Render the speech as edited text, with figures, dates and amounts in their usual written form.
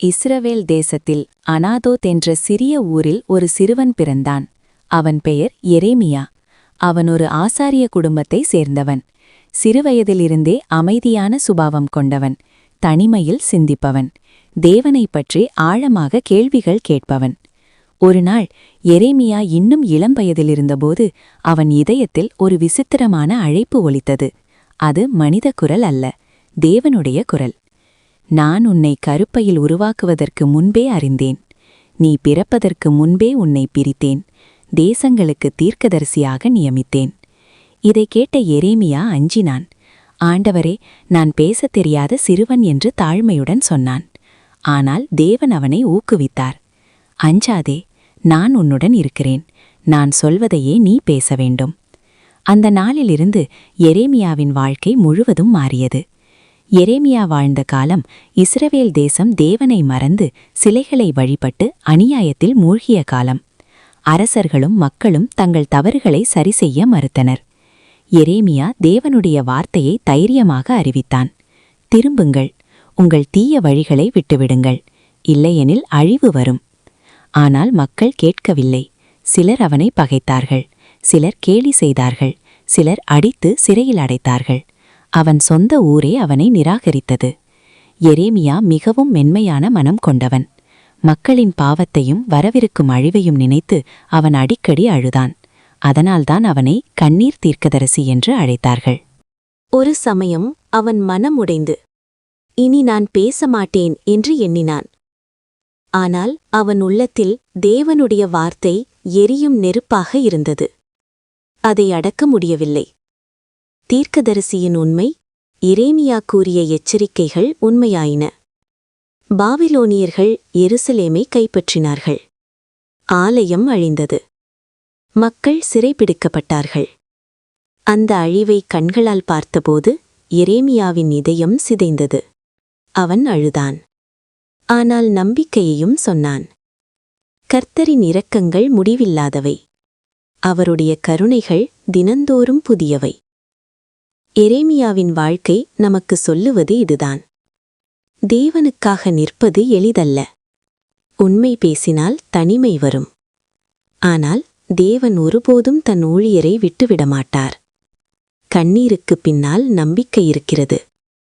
இஸ்ரவேல் தேசத்தில் அனாதோத் என்ற சிறிய ஊரில் ஒரு சிறுவன் பிறந்தான். அவன் பெயர் எரேமியா. அவன் ஒரு ஆசாரிய குடும்பத்தை சேர்ந்தவன். சிறுவயதிலிருந்தே அமைதியான சுபாவம் கொண்டவன், தனிமையில் சிந்திப்பவன், தேவனைப் பற்றி ஆழமாக கேள்விகள் கேட்பவன். ஒருநாள் எரேமியா இன்னும் இளம் வயதிலிருந்தபோது அவன் இதயத்தில் ஒரு விசித்திரமான அழைப்பு ஒலித்தது. அது மனித குரல் அல்ல, தேவனுடைய குரல். நான் உன்னை கருப்பையில் உருவாக்குவதற்கு முன்பே அறிந்தேன். நீ பிறப்பதற்கு முன்பே உன்னை பிரித்தேன். தேசங்களுக்கு தீர்க்கதரிசியாக நியமித்தேன். இதை கேட்ட எரேமியா அஞ்சினான். ஆண்டவரே, நான் பேசத் தெரியாத சிறுவன் என்று தாழ்மையுடன் சொன்னான். ஆனால் தேவன் அவனை ஊக்குவித்தார். அஞ்சாதே, நான் உன்னுடன் இருக்கிறேன். நான் சொல்வதையே நீ பேச வேண்டும். அந்த நாளிலிருந்து எரேமியாவின் வாழ்க்கை முழுவதும் மாறியது. எரேமியா வாழ்ந்த காலம் இஸ்ரவேல் தேசம் தேவனை மறந்து சிலைகளை வழிபட்டு அநியாயத்தில் மூழ்கிய காலம். அரசர்களும் மக்களும் தங்கள் தவறுகளை சரிசெய்ய மறுத்தனர். எரேமியா தேவனுடைய வார்த்தையை தைரியமாக அறிவித்தான். திரும்புங்கள், உங்கள் தீய வழிகளை விட்டுவிடுங்கள், இல்லையெனில் அழிவு வரும். ஆனால் மக்கள் கேட்கவில்லை. சிலர் அவனை பகைத்தார்கள், சிலர் கேலி செய்தார்கள், சிலர் அடித்து சிறையில் அடைத்தார்கள். அவன் சொந்த ஊரே அவனை நிராகரித்தது. எரேமியா மிகவும் மென்மையான மனம் கொண்டவன். மக்களின் பாவத்தையும் வரவிருக்கும் அழிவையும் நினைத்து அவன் அடிக்கடி அழுதான். அதனால்தான் அவனை கண்ணீர் தீர்க்கதரிசி என்று அழைத்தார்கள். ஒரு சமயம் அவன் மனம் உடைந்து, இனி நான் பேச மாட்டேன் என்று எண்ணினான். ஆனால் அவன் உள்ளத்தில் தேவனுடைய வார்த்தை எரியும் நெருப்பாக இருந்தது. அதை அடக்க முடியவில்லை. தீர்க்கதரிசியின் உண்மை, எரேமியா கூறிய எச்சரிக்கைகள் உண்மையாயின. பாபிலோனியர்கள் எருசலேமை கைப்பற்றினார்கள். ஆலயம் அழிந்தது. மக்கள் சிறைபிடிக்கப்பட்டார்கள். அந்த அழிவை கண்களால் பார்த்தபோது எரேமியாவின் இதயம் சிதைந்தது. அவன் அழுதான். ஆனால் நம்பிக்கையையும் சொன்னான். கர்த்தரின் இரக்கங்கள் முடிவில்லாதவை. அவருடைய கருணைகள் தினந்தோறும் புதியவை. எரேமியாவின் வாழ்க்கை நமக்கு சொல்லுவது இதுதான். தேவனுக்காக நிற்பது எளிதல்ல. உண்மை பேசினால் தனிமை வரும். ஆனால் தேவன் ஒருபோதும் தன் ஊழியரை விட்டுவிடமாட்டார். கண்ணீருக்குப் பின்னால் நம்பிக்கை இருக்கிறது.